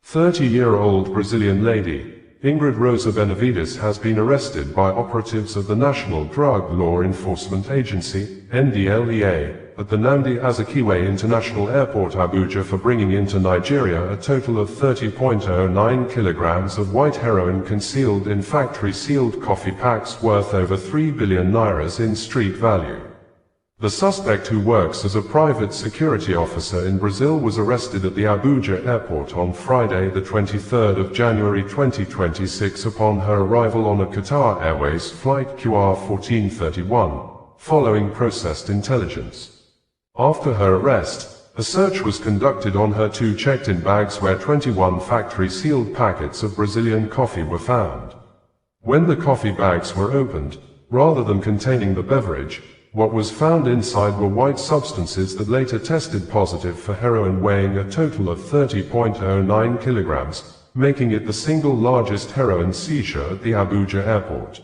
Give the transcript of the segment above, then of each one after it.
30-year-old Brazilian lady, Ingrid Rosa Benavides, has been arrested by operatives of the National Drug Law Enforcement Agency, NDLEA, at the Nnamdi Azikiwe International Airport, Abuja, for bringing into Nigeria a total of 30.09 kilograms of white heroin concealed in factory-sealed coffee packs worth over 3 billion naira in street value. The suspect, who works as a private security officer in Brazil, was arrested at the Abuja airport on Friday, the 23rd of January 2026, upon her arrival on a Qatar Airways flight QR1431, following processed intelligence. After her arrest, a search was conducted on her two checked-in bags, where 21 factory-sealed packets of Brazilian coffee were found. When the coffee bags were opened, rather than containing the beverage, what was found inside were white substances that later tested positive for heroin, weighing a total of 30.09 kilograms, making it the single largest heroin seizure at the Abuja airport.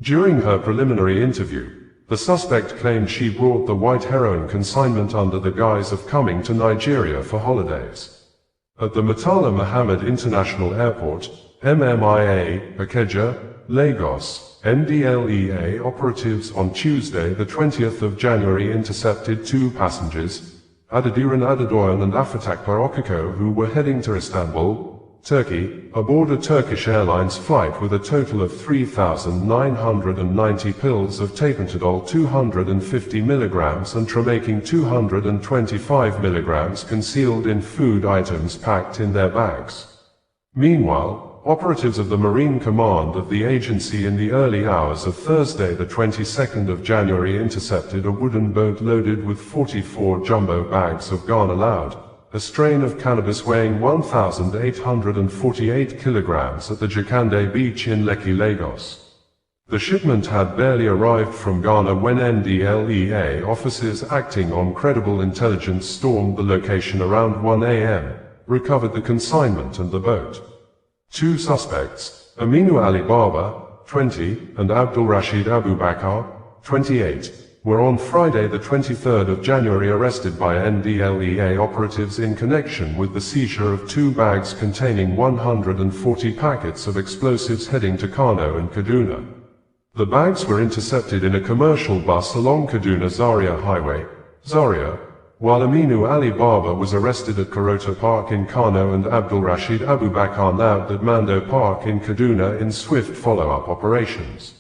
During her preliminary interview, the suspect claimed she brought the white heroin consignment under the guise of coming to Nigeria for holidays. At the Murtala Muhammed International Airport, MMIA, Ikeja, Lagos, NDLEA operatives on Tuesday, the 20th of January, intercepted two passengers, Adediran Adedoyan and Afatakbar Okiko, who were heading to Istanbul, Turkey, aboard a Turkish Airlines flight with a total of 3,990 pills of tapentadol 250 milligrams and tramaking 225 milligrams concealed in food items packed in their bags. Meanwhile, operatives of the Marine Command of the agency in the early hours of Thursday, the 22nd of January, intercepted a wooden boat loaded with 44 jumbo bags of Ghana Loud, a strain of cannabis weighing 1,848 kilograms, at the Jakande beach in Lekki, Lagos. The shipment had barely arrived from Ghana when NDLEA officers acting on credible intelligence stormed the location around 1 a.m., recovered the consignment and the boat. Two suspects, Aminu Ali Baba, 20, and Abdul Rashid Abubakar, 28, were on Friday, the 23rd of January, arrested by NDLEA operatives in connection with the seizure of two bags containing 140 packets of explosives heading to Kano and Kaduna. The bags were intercepted in a commercial bus along Kaduna-Zaria Highway, Zaria, while Aminu Ali Baba was arrested at Karota Park in Kano and Abdul Rashid Abubakar nabbed at Mando Park in Kaduna in swift follow-up operations.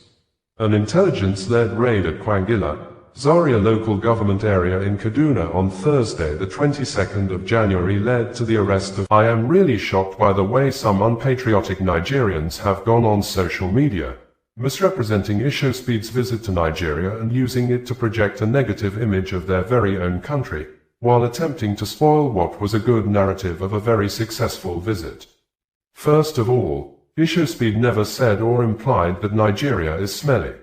An intelligence-led raid at Kwangila, Zaria local government area in Kaduna on Thursday, the 22nd of January, led to the arrest of. I am really shocked by the way some unpatriotic Nigerians have gone on social media, misrepresenting Ishospeed's visit to Nigeria and using it to project a negative image of their very own country, while attempting to spoil what was a good narrative of a very successful visit. First of all, Ishospeed never said or implied that Nigeria is smelly.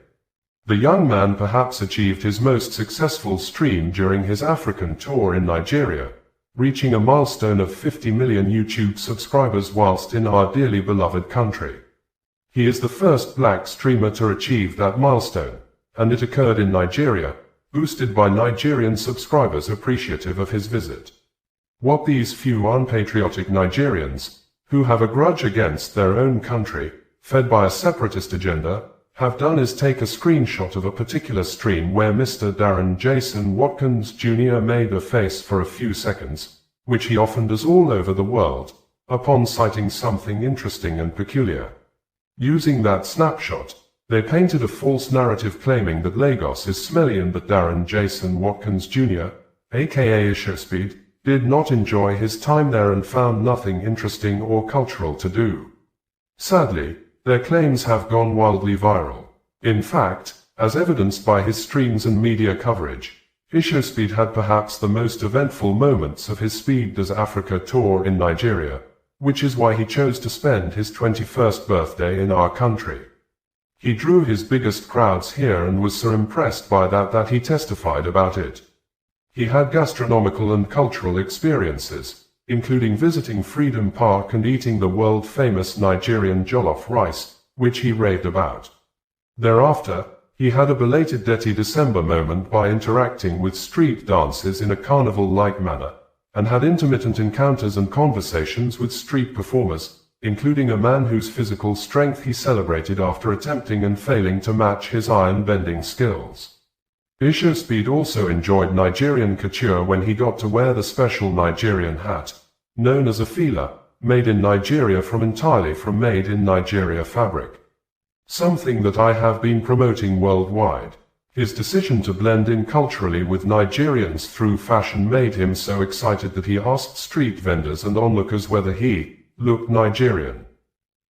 The young man perhaps achieved his most successful stream during his African tour in Nigeria, reaching a milestone of 50 million YouTube subscribers whilst in our dearly beloved country. He is the first black streamer to achieve that milestone, and it occurred in Nigeria, boosted by Nigerian subscribers appreciative of his visit. What these few unpatriotic Nigerians, who have a grudge against their own country, fed by a separatist agenda, have done is take a screenshot of a particular stream where Mr. Darren Jason Watkins Jr. made a face for a few seconds, which he often does all over the world, upon citing something interesting and peculiar. Using that snapshot, they painted a false narrative claiming that Lagos is smelly and that Darren Jason Watkins Jr., aka Ishospeed, did not enjoy his time there and found nothing interesting or cultural to do. Sadly, their claims have gone wildly viral. In fact, as evidenced by his streams and media coverage, Ishospeed had perhaps the most eventful moments of his Speed Does Africa tour in Nigeria, which is why he chose to spend his 21st birthday in our country. He drew his biggest crowds here and was so impressed by that he testified about it. He had gastronomical and cultural experiences, including visiting Freedom Park and eating the world-famous Nigerian jollof rice, which he raved about. Thereafter, he had a belated Dirty December moment by interacting with street dancers in a carnival-like manner, and had intermittent encounters and conversations with street performers, including a man whose physical strength he celebrated after attempting and failing to match his iron-bending skills. Ishospeed also enjoyed Nigerian couture when he got to wear the special Nigerian hat, known as a fila, made in Nigeria entirely from made-in-Nigeria fabric. Something that I have been promoting worldwide. His decision to blend in culturally with Nigerians through fashion made him so excited that he asked street vendors and onlookers whether he looked Nigerian.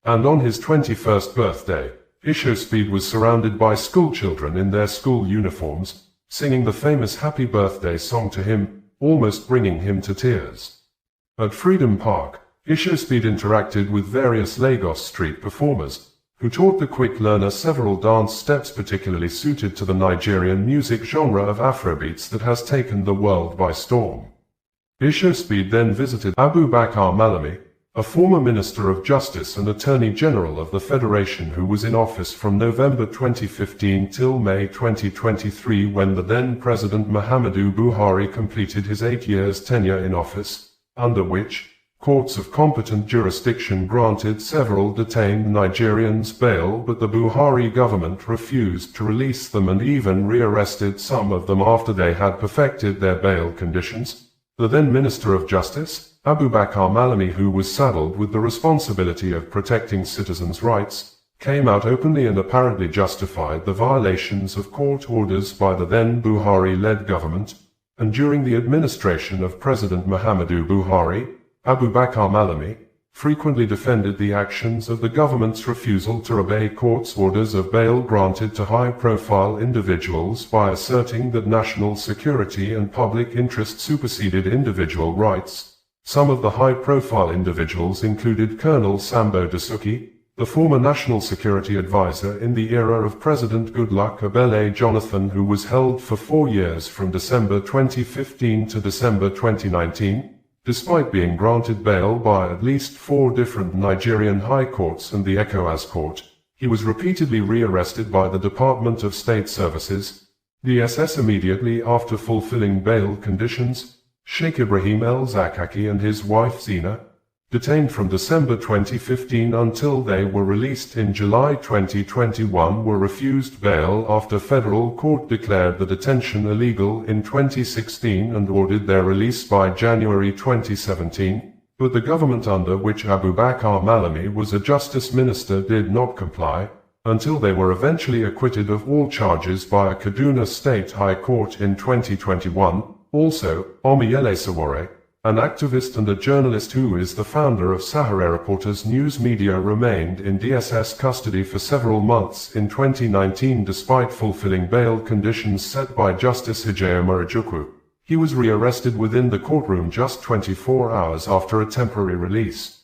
And on his 21st birthday, Ishospeed was surrounded by schoolchildren in their school uniforms, singing the famous Happy Birthday song to him, almost bringing him to tears. At Freedom Park, Ishospeed interacted with various Lagos street performers, who taught the quick learner several dance steps particularly suited to the Nigerian music genre of Afrobeats that has taken the world by storm. Ishospeed then visited Abubakar Malami, a former Minister of Justice and Attorney General of the Federation who was in office from November 2015 till May 2023 when the then President Muhammadu Buhari completed his 8 years tenure in office, under which courts of competent jurisdiction granted several detained Nigerians bail, but the Buhari government refused to release them and even rearrested some of them after they had perfected their bail conditions. The then Minister of Justice, Abubakar Malami, who was saddled with the responsibility of protecting citizens' rights, came out openly and apparently justified the violations of court orders by the then Buhari-led government, and during the administration of President Muhammadu Buhari, Abubakar Malami frequently defended the actions of the government's refusal to obey court's orders of bail granted to high-profile individuals by asserting that national security and public interest superseded individual rights. Some of the high-profile individuals included Colonel Sambo Dasuki, the former National Security Advisor in the era of President Goodluck Ebele Jonathan, who was held for 4 years from December 2015 to December 2019. Despite being granted bail by at least 4 different Nigerian high courts and the ECOWAS court, he was repeatedly rearrested by the Department of State Services, DSS, immediately after fulfilling bail conditions. Sheikh Ibrahim El-Zakaki and his wife Zina, detained from December 2015 until they were released in July 2021, were refused bail after federal court declared the detention illegal in 2016 and ordered their release by January 2017, but the government under which Abubakar Malami was a justice minister did not comply, until they were eventually acquitted of all charges by a Kaduna State High Court in 2021. Also, Omiyele Sowore, an activist and a journalist who is the founder of Sahara Reporters News Media, remained in DSS custody for several months in 2019 despite fulfilling bail conditions set by Justice Ijeoma Ojukwu. He was rearrested within the courtroom just 24 hours after a temporary release.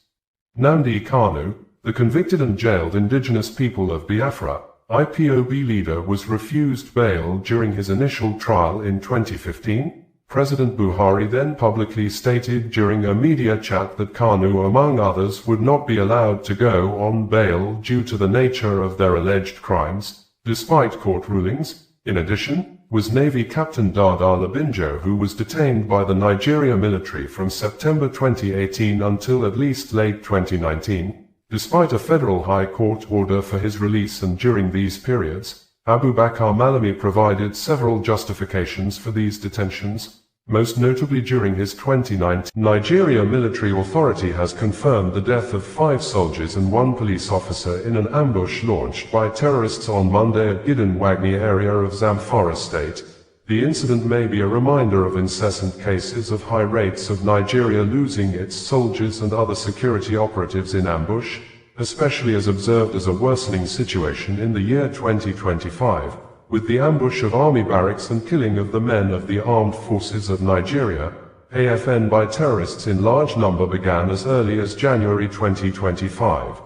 Nnamdi Kanu, the convicted and jailed indigenous people of Biafra, IPOB leader, was refused bail during his initial trial in 2015. President Buhari then publicly stated during a media chat that Kanu, among others, would not be allowed to go on bail due to the nature of their alleged crimes, despite court rulings. In addition, was Navy Captain Dada Labinjo, who was detained by the Nigeria military from September 2018 until at least late 2019, despite a federal high court order for his release, and during these periods, Abubakar Malami provided several justifications for these detentions. Most notably during his 2019, Nigeria military authority has confirmed the death of 5 soldiers and 1 police officer in an ambush launched by terrorists on Monday at Gidan Wagni area of Zamfara state. The incident may be a reminder of incessant cases of high rates of Nigeria losing its soldiers and other security operatives in ambush, especially as observed as a worsening situation in the year 2025. With the ambush of army barracks and killing of the men of the Armed Forces of Nigeria, AFN, by terrorists in large number began as early as January 2025.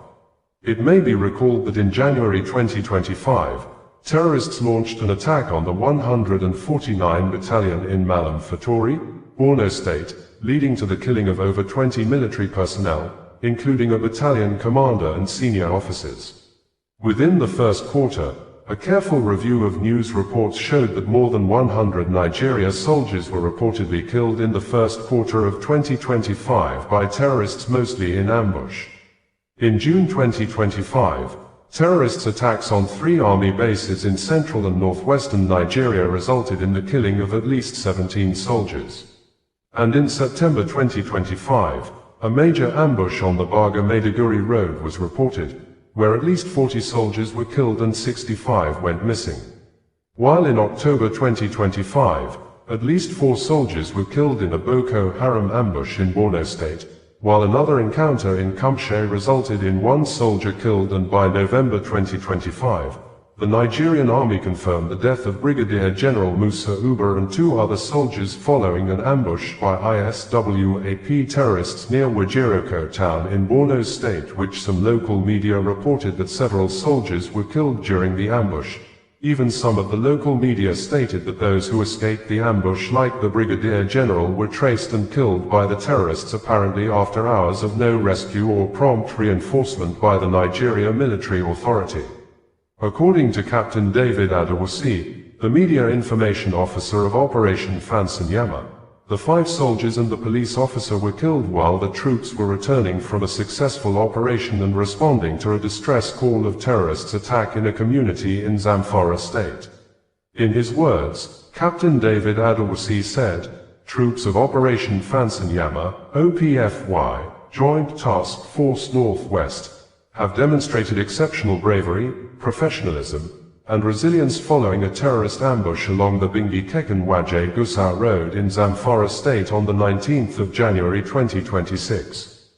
It may be recalled that in January 2025, terrorists launched an attack on the 149 Battalion in Malam Fatori, Borno State, leading to the killing of over 20 military personnel, including a battalion commander and senior officers. Within the first quarter, a careful review of news reports showed that more than 100 Nigeria soldiers were reportedly killed in the first quarter of 2025 by terrorists, mostly in ambush. In June 2025, terrorists' attacks on 3 army bases in central and northwestern Nigeria resulted in the killing of at least 17 soldiers. And in September 2025, a major ambush on the Baga-Maiduguri road was reported, where at least 40 soldiers were killed and 65 went missing. While in October 2025, at least 4 soldiers were killed in a Boko Haram ambush in Borno State, while another encounter in Kumshe resulted in 1 soldier killed, and by November 2025, the Nigerian army confirmed the death of Brigadier General Musa Uba and 2 other soldiers following an ambush by ISWAP terrorists near Wajiroko town in Borno State, which some local media reported that several soldiers were killed during the ambush. Even some of the local media stated that those who escaped the ambush, like the Brigadier General, were traced and killed by the terrorists apparently after hours of no rescue or prompt reinforcement by the Nigeria military authority. According to Captain David Adewusi, the media information officer of Operation Fansanyama, the 5 soldiers and the police officer were killed while the troops were returning from a successful operation and responding to a distress call of terrorists' attack in a community in Zamfara state. In his words, Captain David Adewusi said, "Troops of Operation Fansanyama, OPFY, Joint Task Force Northwest, have demonstrated exceptional bravery, professionalism, and resilience following a terrorist ambush along the Bingi-Kekan-Waje-Gusau Road in Zamfara State on the 19th of January 2026.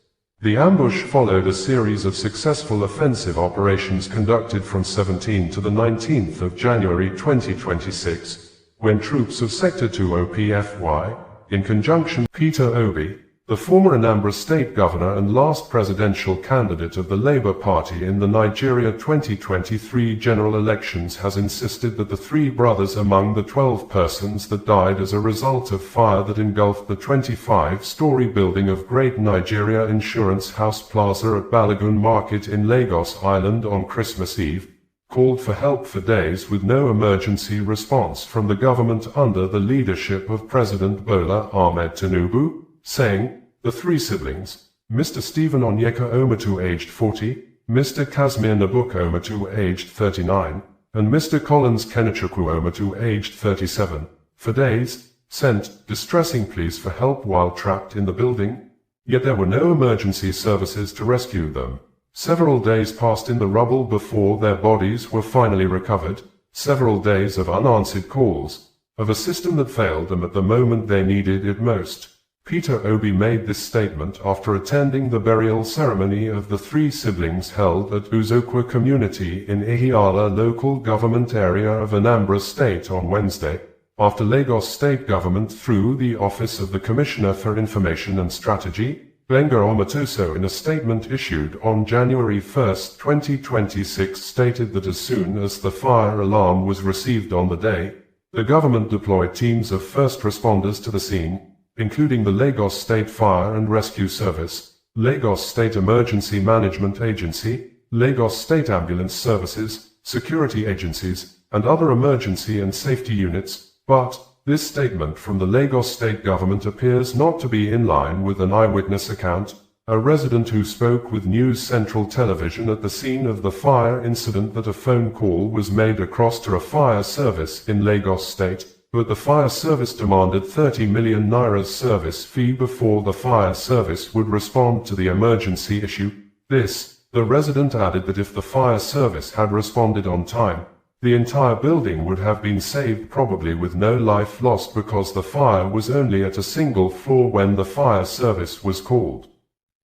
The ambush followed a series of successful offensive operations conducted from 17 to the 19th of January 2026, when troops of Sector 2 OPFY, in conjunction with Peter Obi, the former Anambra State Governor and last presidential candidate of the Labour Party in the Nigeria 2023 general elections, has insisted that the 3 brothers among the 12 persons that died as a result of fire that engulfed the 25-story building of Great Nigeria Insurance House Plaza at Balogun Market in Lagos Island on Christmas Eve, called for help for days with no emergency response from the government under the leadership of President Bola Ahmed Tinubu, saying, the 3 siblings, Mr. Stephen Onyeka Omatu aged 40, Mr. Kazmir Nabuk Omatu aged 39, and Mr. Collins Kenechukwu Omatu aged 37, for days, sent distressing pleas for help while trapped in the building, yet there were no emergency services to rescue them. Several days passed in the rubble before their bodies were finally recovered, several days of unanswered calls, of a system that failed them at the moment they needed it most." Peter Obi made this statement after attending the burial ceremony of the 3 siblings held at Uzokwa community in Ihiala local government area of Anambra State on Wednesday, after Lagos State Government through the Office of the Commissioner for Information and Strategy, Gbenga Omatoso, in a statement issued on January 1, 2026 stated that as soon as the fire alarm was received on the day, the government deployed teams of first responders to the scene, including the Lagos State Fire and Rescue Service, Lagos State Emergency Management Agency, Lagos State Ambulance Services, security agencies, and other emergency and safety units, but this statement from the Lagos State Government appears not to be in line with an eyewitness account, a resident who spoke with News Central Television at the scene of the fire incident, that a phone call was made across to a fire service in Lagos State, but the fire service demanded 30 million naira service fee before the fire service would respond to the emergency issue. The resident added that if the fire service had responded on time, the entire building would have been saved, probably with no life lost, because the fire was only at a single floor when the fire service was called.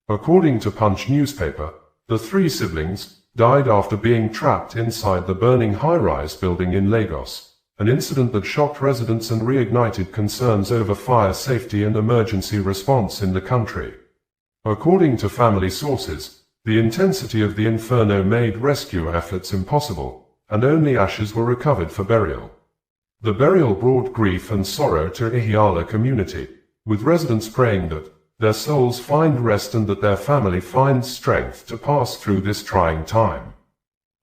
According to Punch newspaper, the 3 siblings died after being trapped inside the burning high-rise building in Lagos, an incident that shocked residents and reignited concerns over fire safety and emergency response in the country. According to family sources, the intensity of the inferno made rescue efforts impossible, and only ashes were recovered for burial. The burial brought grief and sorrow to Ihiala community, with residents praying that their souls find rest and that their family finds strength to pass through this trying time.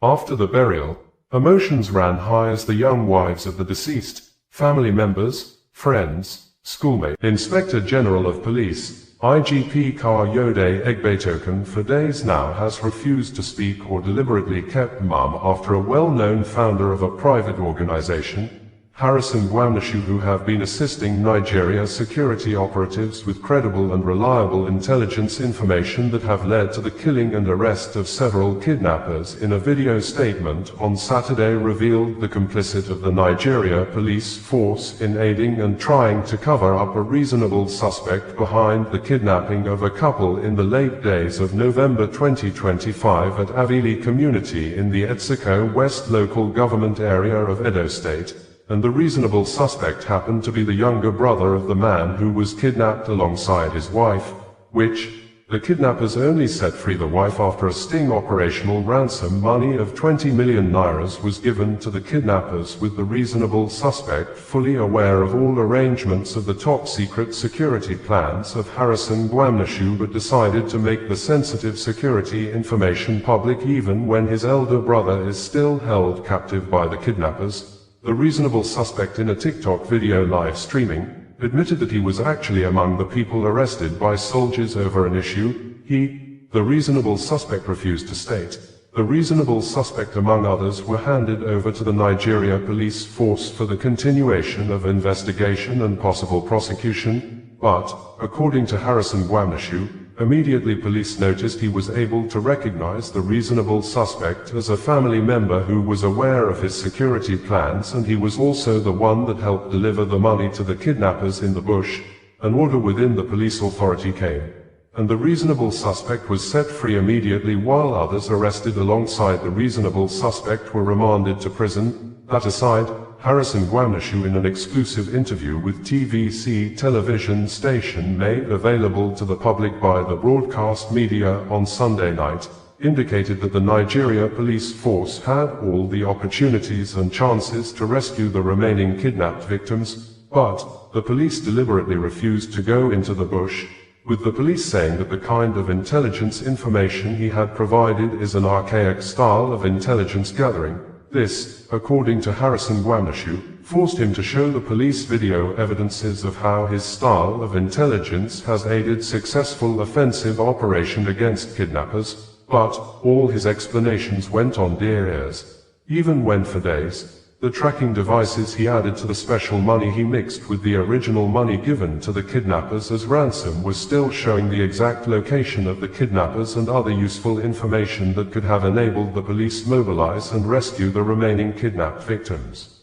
After the burial, Emotions ran high as the young wives of the deceased, family members, friends, schoolmates. Inspector General of Police, IGP Kayode Egbetoken, for days now has refused to speak or deliberately kept mum after a well-known founder of a private organization, Harrison Gwamnashu, who have been assisting Nigeria security operatives with credible and reliable intelligence information that have led to the killing and arrest of several kidnappers, in a video statement on Saturday revealed the complicit of the Nigeria police force in aiding and trying to cover up a reasonable suspect behind the kidnapping of a couple in the late days of November 2025 at Avili community in the Etsiko West local government area of Edo State. And the reasonable suspect happened to be the younger brother of the man who was kidnapped alongside his wife, which, the kidnappers only set free the wife after a sting operational ransom money of 20 million nairas was given to the kidnappers, with the reasonable suspect fully aware of all arrangements of the top-secret security plans of Harrison Gwamnashu, but decided to make the sensitive security information public even when his elder brother is still held captive by the kidnappers. The reasonable suspect, in a TikTok video live streaming, admitted that he was actually among the people arrested by soldiers over an issue. The reasonable suspect refused to state. The reasonable suspect, among others, were handed over to the Nigeria police force for the continuation of investigation and possible prosecution, but, according to Harrison Gwamnashu, immediately police noticed he was able to recognize the reasonable suspect as a family member who was aware of his security plans, and he was also the one that helped deliver the money to the kidnappers in the bush. An order within the police authority came, and the reasonable suspect was set free immediately, while others arrested alongside the reasonable suspect were remanded to prison. That aside, Harrison Gwamnashu, in an exclusive interview with TVC television station made available to the public by the broadcast media on Sunday night, indicated that the Nigeria police force had all the opportunities and chances to rescue the remaining kidnapped victims, but the police deliberately refused to go into the bush, with the police saying that the kind of intelligence information he had provided is an archaic style of intelligence gathering. This, according to Harrison Gwamnashu, forced him to show the police video evidences of how his style of intelligence has aided successful offensive operation against kidnappers, but all his explanations went on deaf ears. Even when for days, the tracking devices he added to the special money he mixed with the original money given to the kidnappers as ransom was still showing the exact location of the kidnappers and other useful information that could have enabled the police mobilize and rescue the remaining kidnapped victims.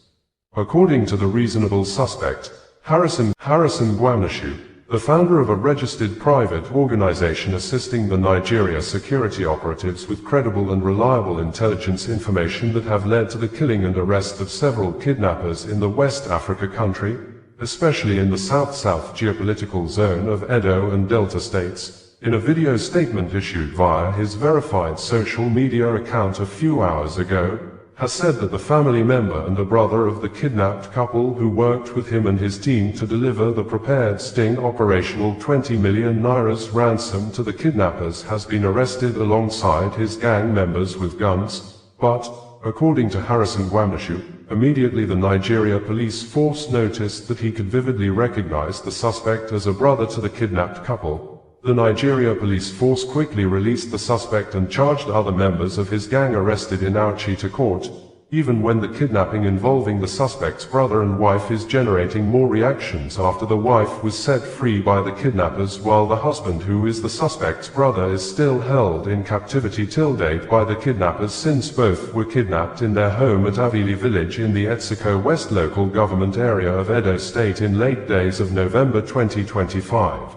According to the reasonable suspect, Harrison Gwamnashu, the founder of a registered private organization assisting the Nigeria security operatives with credible and reliable intelligence information that have led to the killing and arrest of several kidnappers in the West Africa country, especially in the South-South geopolitical zone of Edo and Delta states, in a video statement issued via his verified social media account a few hours ago, has said that the family member and a brother of the kidnapped couple who worked with him and his team to deliver the prepared sting operational 20 million nairas ransom to the kidnappers has been arrested alongside his gang members with guns, but, according to Harrison Gwamnashu, immediately the Nigeria police force noticed that he could vividly recognize the suspect as a brother to the kidnapped couple. The Nigeria police force quickly released the suspect and charged other members of his gang arrested in Auchi to court, even when the kidnapping involving the suspect's brother and wife is generating more reactions after the wife was set free by the kidnappers, while the husband, who is the suspect's brother, is still held in captivity till date by the kidnappers, since both were kidnapped in their home at Avili village in the Etsiko West local government area of Edo State in late days of November 2025.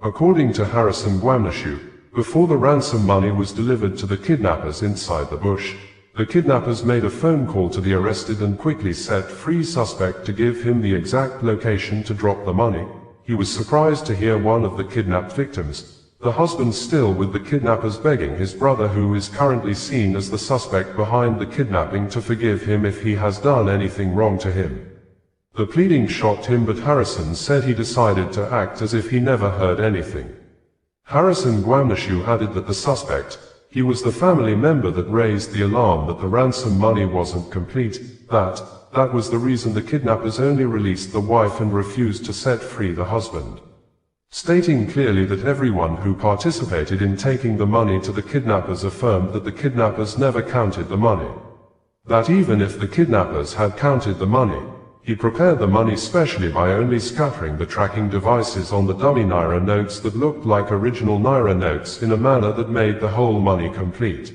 According to Harrison Gwamnashu, before the ransom money was delivered to the kidnappers inside the bush, the kidnappers made a phone call to the arrested and quickly set free suspect to give him the exact location to drop the money. He was surprised to hear one of the kidnapped victims, the husband still with the kidnappers, begging his brother, who is currently seen as the suspect behind the kidnapping, to forgive him if he has done anything wrong to him. The pleading shocked him, but Harrison said he decided to act as if he never heard anything. Harrison Gwamnashu added that the suspect, he was the family member that raised the alarm that the ransom money wasn't complete, that was the reason the kidnappers only released the wife and refused to set free the husband. Stating clearly that everyone who participated in taking the money to the kidnappers affirmed that the kidnappers never counted the money. That even if the kidnappers had counted the money, he prepared the money specially by only scattering the tracking devices on the dummy Naira notes that looked like original Naira notes in a manner that made the whole money complete.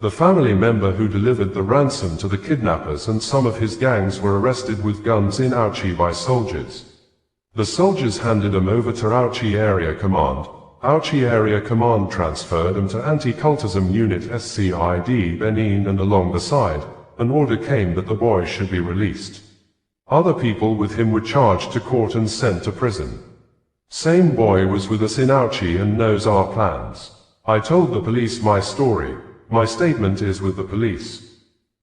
The family member who delivered the ransom to the kidnappers and some of his gangs were arrested with guns in Auchi by soldiers. The soldiers handed them over to Auchi Area Command. Auchi Area Command transferred them to Anti-Cultism Unit SCID Benin, and along the side, an order came that the boy should be released. Other people with him were charged to court and sent to prison. Same boy was with us in Auchi and knows our plans. I told the police my story. My statement is with the police.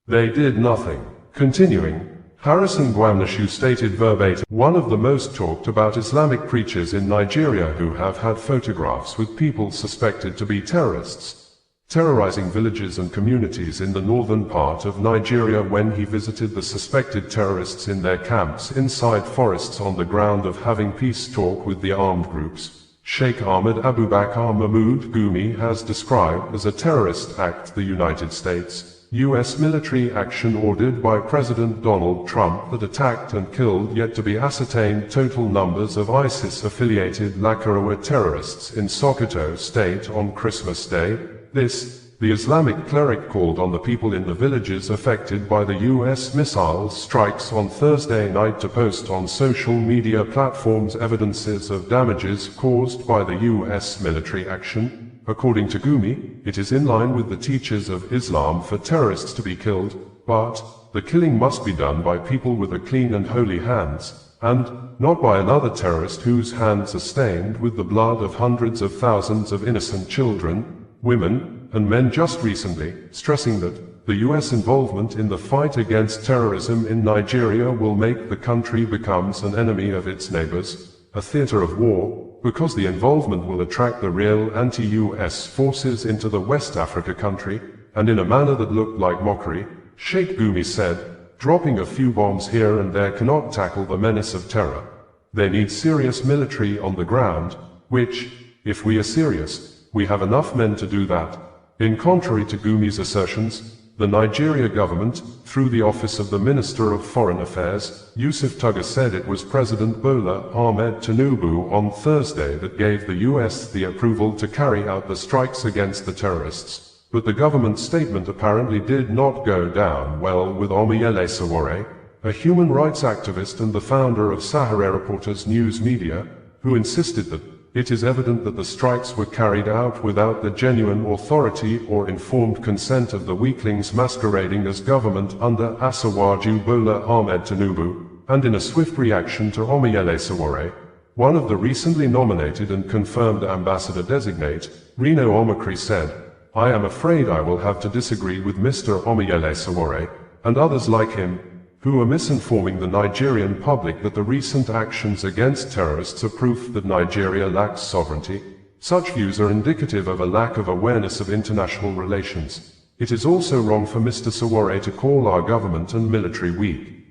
They did nothing. Continuing, Harrison Gwamnashu stated verbatim, one of the most talked about Islamic preachers in Nigeria who have had photographs with people suspected to be terrorists, terrorizing villages and communities in the northern part of Nigeria when he visited the suspected terrorists in their camps inside forests on the ground of having peace talk with the armed groups. Sheikh Ahmed Abubakar Mahmoud Gumi has described as a terrorist act the United States U.S. military action ordered by President Donald Trump that attacked and killed yet to be ascertained total numbers of ISIS-affiliated Lakurawa terrorists in Sokoto State on Christmas Day. The Islamic cleric called on the people in the villages affected by the U.S. missile strikes on Thursday night to post on social media platforms evidences of damages caused by the U.S. military action. According to Gumi, it is in line with the teachings of Islam for terrorists to be killed, but the killing must be done by people with a clean and holy hands, and not by another terrorist whose hands are stained with the blood of hundreds of thousands of innocent children, women, and men. Just recently, stressing that the U.S. involvement in the fight against terrorism in Nigeria will make the country becomes an enemy of its neighbors, a theater of war, because the involvement will attract the real anti-U.S. forces into the West Africa country, and in a manner that looked like mockery. Sheikh Gumi said, dropping a few bombs here and there cannot tackle the menace of terror. They need serious military on the ground, which, if we are serious, we have enough men to do that. In contrary to Gumi's assertions, the Nigeria government, through the office of the Minister of Foreign Affairs, Yusuf Tugga, said it was President Bola Ahmed Tinubu on Thursday that gave the US the approval to carry out the strikes against the terrorists. But the government statement apparently did not go down well with Omoyele Sowore, a human rights activist and the founder of Sahara Reporters News Media, who insisted that it is evident that the strikes were carried out without the genuine authority or informed consent of the weaklings masquerading as government under Asiwaju Bola Ahmed Tinubu, and in a swift reaction to Omoyele Sowore, one of the recently nominated and confirmed ambassador-designate, Reno Omokri, said, I am afraid I will have to disagree with Mr. Omoyele Sowore, and others like him, who are misinforming the Nigerian public that the recent actions against terrorists are proof that Nigeria lacks sovereignty. Such views are indicative of a lack of awareness of international relations. It is also wrong for Mr. Sowore to call our government and military weak.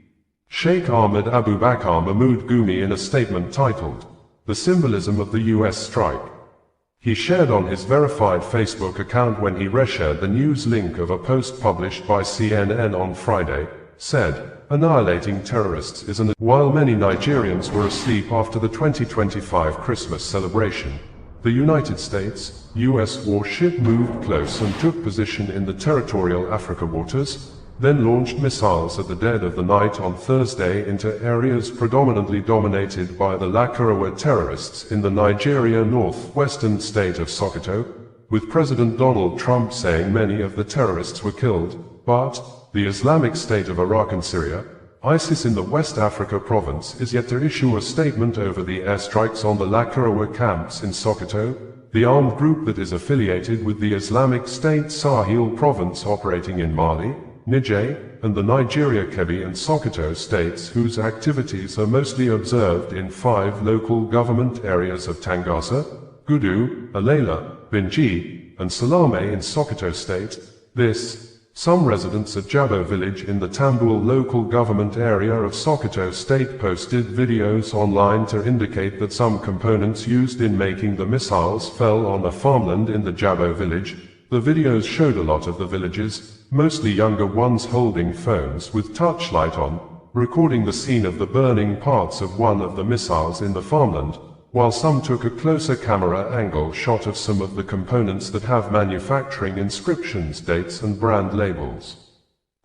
Sheikh Ahmed Abubakar Mahmoud Gumi, in a statement titled, The Symbolism of the U.S. Strike, he shared on his verified Facebook account when he reshared the news link of a post published by CNN on Friday, said, Annihilating terrorists is while many Nigerians were asleep after the 2025 Christmas celebration, the United States, U.S. warship moved close and took position in the territorial Africa waters, then launched missiles at the dead of the night on Thursday into areas predominantly dominated by the Lakurawa terrorists in the Nigeria northwestern state of Sokoto, with President Donald Trump saying many of the terrorists were killed, but the Islamic State of Iraq and Syria, ISIS in the West Africa province, is yet to issue a statement over the airstrikes on the Lakurawa camps in Sokoto, the armed group that is affiliated with the Islamic State Sahel province operating in Mali, Niger, and the Nigeria Kebbi and Sokoto states, whose activities are mostly observed in 5 local government areas of Tangasa, Gudu, Alela, Binji, and Salame in Sokoto State. Some residents at Jabo village in the Tambul local government area of Sokoto State posted videos online to indicate that some components used in making the missiles fell on a farmland in the Jabo village. The videos showed a lot of the villagers, mostly younger ones, holding phones with touchlight on, recording the scene of the burning parts of one of the missiles in the farmland, while some took a closer camera angle shot of some of the components that have manufacturing inscriptions, dates and brand labels.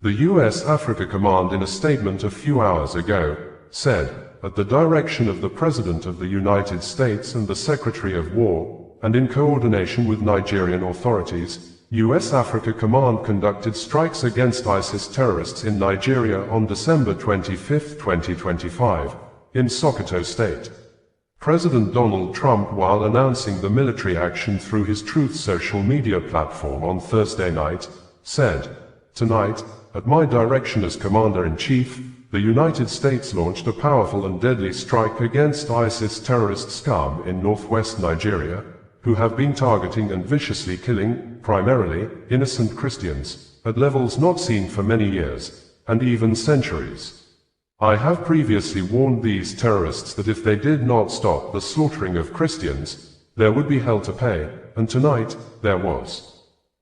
The U.S. Africa Command, in a statement a few hours ago, said, at the direction of the President of the United States and the Secretary of War, and in coordination with Nigerian authorities, U.S. Africa Command conducted strikes against ISIS terrorists in Nigeria on December 25, 2025, in Sokoto State. President Donald Trump, while announcing the military action through his Truth social media platform on Thursday night, said, "Tonight, at my direction as Commander-in-Chief, the United States launched a powerful and deadly strike against ISIS terrorist scum in northwest Nigeria, who have been targeting and viciously killing, primarily, innocent Christians, at levels not seen for many years, and even centuries. I have previously warned these terrorists that if they did not stop the slaughtering of Christians, there would be hell to pay, and tonight, there was."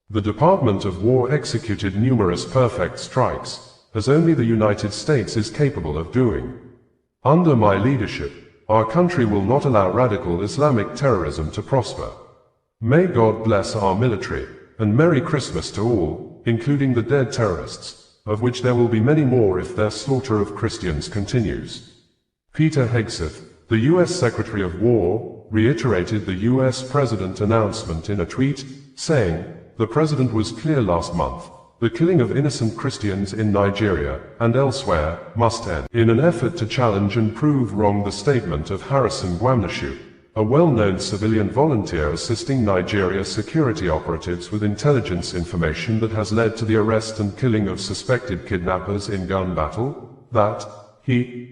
The Department of War executed numerous perfect strikes, as only the United States is capable of doing. Under my leadership, our country will not allow radical Islamic terrorism to prosper. May God bless our military, and Merry Christmas to all, including the dead terrorists, of which there will be many more if their slaughter of Christians continues. Peter Hegseth, the U.S. Secretary of War, reiterated the U.S. President's announcement in a tweet, saying, "The President was clear last month. The killing of innocent Christians in Nigeria and elsewhere must end." In an effort to challenge and prove wrong the statement of Harrison Gwamnashu, a well-known civilian volunteer assisting Nigeria security operatives with intelligence information that has led to the arrest and killing of suspected kidnappers in gun battle, that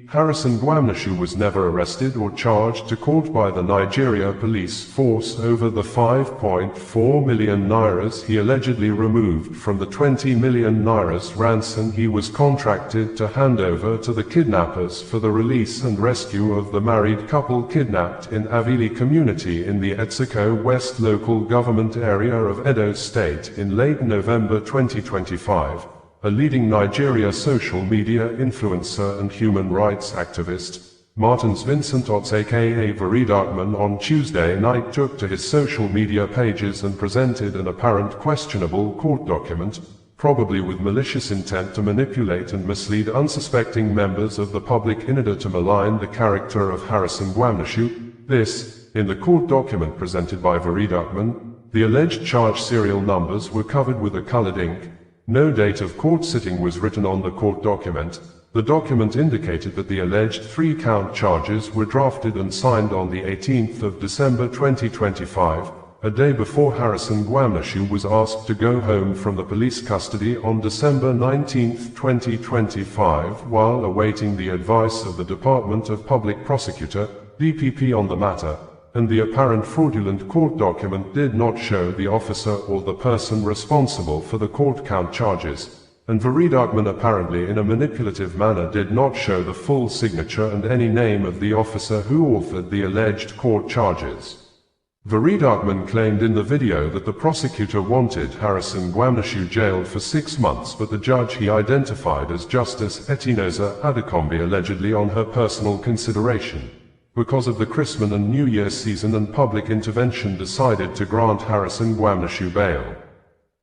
Harrison Gwamnashu was never arrested or charged to court by the Nigeria police force over the 5.4 million nairas he allegedly removed from the 20 million nairas ransom he was contracted to hand over to the kidnappers for the release and rescue of the married couple kidnapped in Avili community in the Etsiko West local government area of Edo State in late November 2025. A leading Nigeria social media influencer and human rights activist, Martins Vincent Otts aka Veridarkman, on Tuesday night took to his social media pages and presented an apparent questionable court document, probably with malicious intent to manipulate and mislead unsuspecting members of the public in order to malign the character of Harrison Gwamnashu. In the court document presented by Veridarkman, the alleged charge serial numbers were covered with a colored ink. No date of court sitting was written on the court document. The document indicated that the alleged 3-count charges were drafted and signed on the 18th of December 2025, a day before Harrison Gwamnashu was asked to go home from the police custody on December 19, 2025, while awaiting the advice of the Department of Public Prosecutor, DPP, on the matter. And the apparent fraudulent court document did not show the officer or the person responsible for the court count charges, and Veridarkman apparently in a manipulative manner did not show the full signature and any name of the officer who authored the alleged court charges. Veridarkman claimed in the video that the prosecutor wanted Harrison Gwamnashu jailed for 6 months, but the judge he identified as Justice Etinosa Adekombi allegedly on her personal consideration, because of the Christmas and New Year season and public intervention, decided to grant Harrison Gwamnashu bail.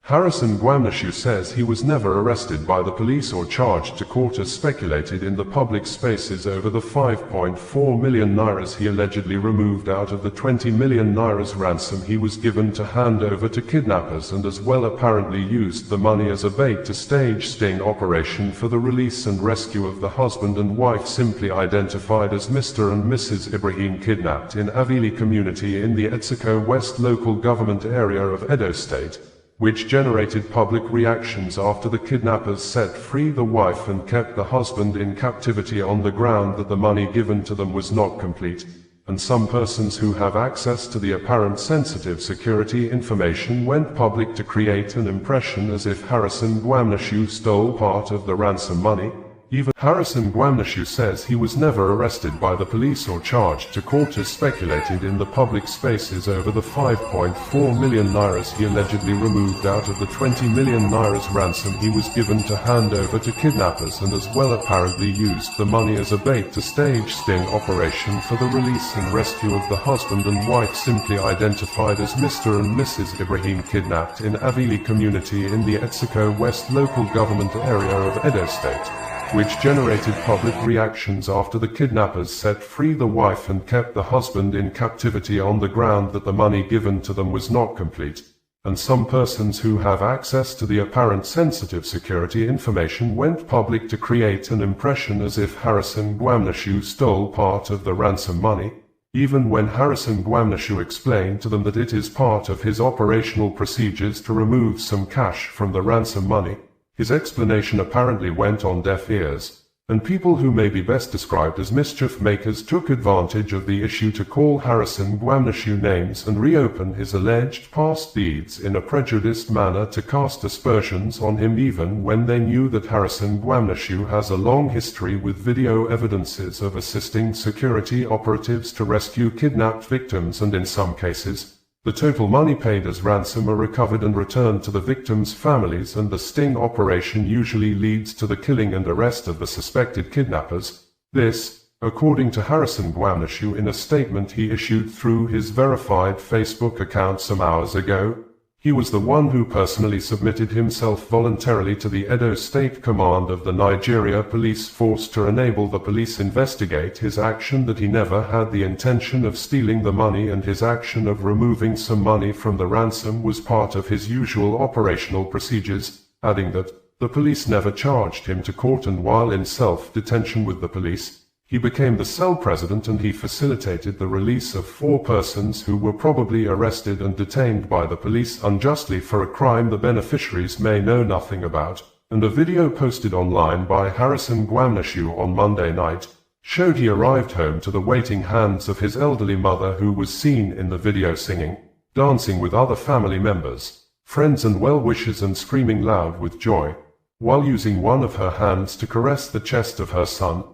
Harrison Gwamnashu says he was never arrested by the police or charged to court as speculated in the public spaces over the 5.4 million nairas he allegedly removed out of the 20 million nairas ransom he was given to hand over to kidnappers, and as well apparently used the money as a bait to stage sting operation for the release and rescue of the husband and wife simply identified as Mr. and Mrs. Ibrahim, kidnapped in Avili community in the Etsiko West local government area of Edo State, which generated public reactions after the kidnappers set free the wife and kept the husband in captivity on the ground that the money given to them was not complete. and some persons who have access to the apparent sensitive security information went public to create an impression as if Harrison Guamnashu stole part of the ransom money. Even Harrison Guamnashu says he was never arrested by the police or charged to court as speculated in the public spaces over the 5.4 million nairas he allegedly removed out of the 20 million nairas ransom he was given to hand over to kidnappers, and as well apparently used the money as a bait to stage sting operation for the release and rescue of the husband and wife simply identified as Mr. and Mrs. Ibrahim, kidnapped in Avili community in the Etsiko West local government area of Edo State, which generated public reactions after the kidnappers set free the wife and kept the husband in captivity on the ground that the money given to them was not complete, and some persons who have access to the apparent sensitive security information went public to create an impression as if Harrison Guamnashu stole part of the ransom money, even when Harrison Guamnashu explained to them that it is part of his operational procedures to remove some cash from the ransom money. His explanation apparently went on deaf ears, and people who may be best described as mischief makers took advantage of the issue to call Harrison Guamnashu names and reopen his alleged past deeds in a prejudiced manner to cast aspersions on him, even when they knew that Harrison Guamnashu has a long history with video evidences of assisting security operatives to rescue kidnapped victims, and in some cases, the total money paid as ransom are recovered and returned to the victims' families, and the sting operation usually leads to the killing and arrest of the suspected kidnappers. This, according to Harrison Guamnashu in a statement he issued through his verified Facebook account some hours ago. He was the one who personally submitted himself voluntarily to the Edo State Command of the Nigeria Police Force to enable the police investigate his action, that he never had the intention of stealing the money, and his action of removing some money from the ransom was part of his usual operational procedures, adding that the police never charged him to court, and while in self-detention with the police, he became the cell president and he facilitated the release of 4 persons who were probably arrested and detained by the police unjustly for a crime the beneficiaries may know nothing about, and a video posted online by Harrison Guamnashu on Monday night showed he arrived home to the waiting hands of his elderly mother, who was seen in the video singing, dancing with other family members, friends and well-wishers, and screaming loud with joy, while using one of her hands to caress the chest of her son,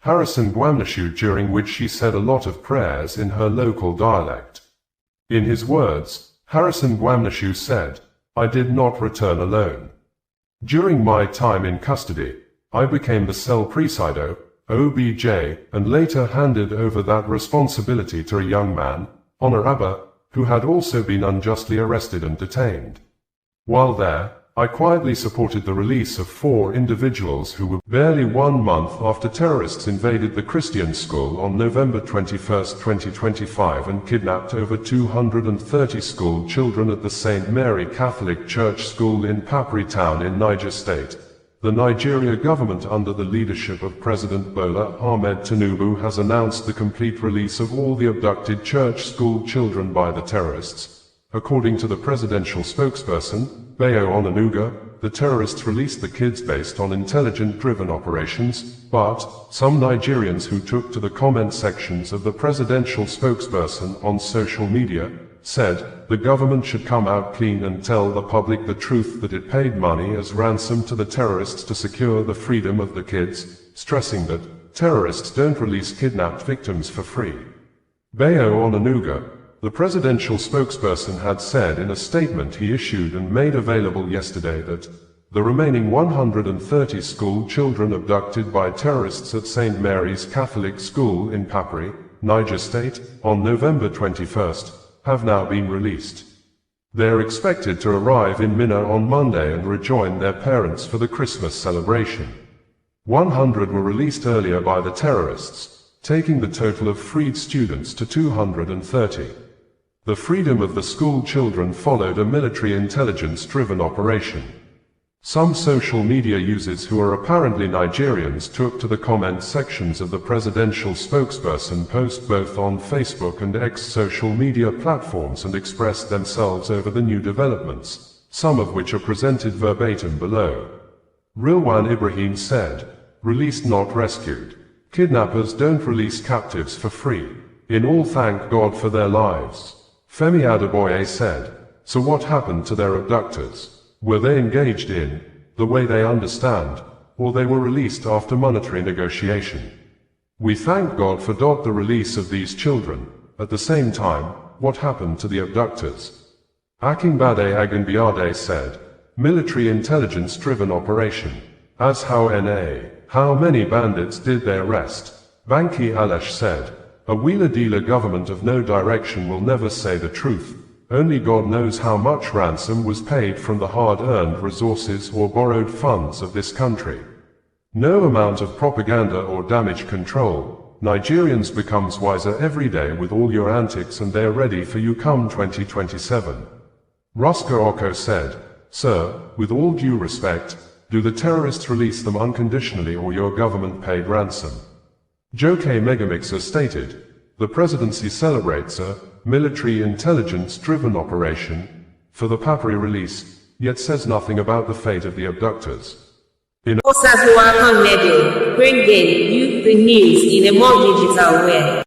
Harrison Guamnashu, during which she said a lot of prayers in her local dialect. In his words, Harrison Guamnashu said, "I did not return alone. During my time in custody, I became the cell presido, OBJ, and later handed over that responsibility to a young man, Honor Abba, who had also been unjustly arrested and detained. While there, I quietly supported the release of 4 individuals who were barely 1 month after terrorists invaded the Christian school on November 21, 2025 and kidnapped over 230 school children at the St. Mary Catholic Church School in Papri Town in Niger State. The Nigeria government, under the leadership of President Bola Ahmed Tinubu, has announced the complete release of all the abducted church school children by the terrorists. According to the presidential spokesperson, Bayo Onanuga, the terrorists released the kids based on intelligence-driven operations, but some Nigerians who took to the comment sections of the presidential spokesperson on social media said the government should come out clean and tell the public the truth that it paid money as ransom to the terrorists to secure the freedom of the kids, stressing that terrorists don't release kidnapped victims for free. Bayo Onanuga, the presidential spokesperson, had said in a statement he issued and made available yesterday that the remaining 130 school children abducted by terrorists at St. Mary's Catholic School in Papri, Niger State, on November 21st, have now been released. They are expected to arrive in Minna on Monday and rejoin their parents for the Christmas celebration. 100 were released earlier by the terrorists, taking the total of freed students to 230. The freedom of the school children followed a military intelligence-driven operation. Some social media users who are apparently Nigerians took to the comment sections of the presidential spokesperson post both on Facebook and X social media platforms and expressed themselves over the new developments, some of which are presented verbatim below. Rilwan Ibrahim said, "Released not rescued. Kidnappers don't release captives for free. In all thank God for their lives. Femi Adeboye said. So what happened to their abductors? Were they engaged in the way they understand, or they were released after monetary negotiation? We thank God for the release of these children. At the same time, what happened to the abductors? Akingbade Aganbiade said, military intelligence-driven operation. As how many bandits did they arrest? Banki Alesh said, a wheeler-dealer government of no direction will never say the truth. Only God knows how much ransom was paid from the hard-earned resources or borrowed funds of this country. No amount of propaganda or damage control. Nigerians becomes wiser every day with all your antics, and they're ready for you come 2027. Roscoe Oko said, Sir, with all due respect, do the terrorists release them unconditionally or your government paid ransom? Joke Megamixer stated, the presidency celebrates a military intelligence-driven operation for the Papri release, yet says nothing about the fate of the abductors. Bring you the news in a more digital way.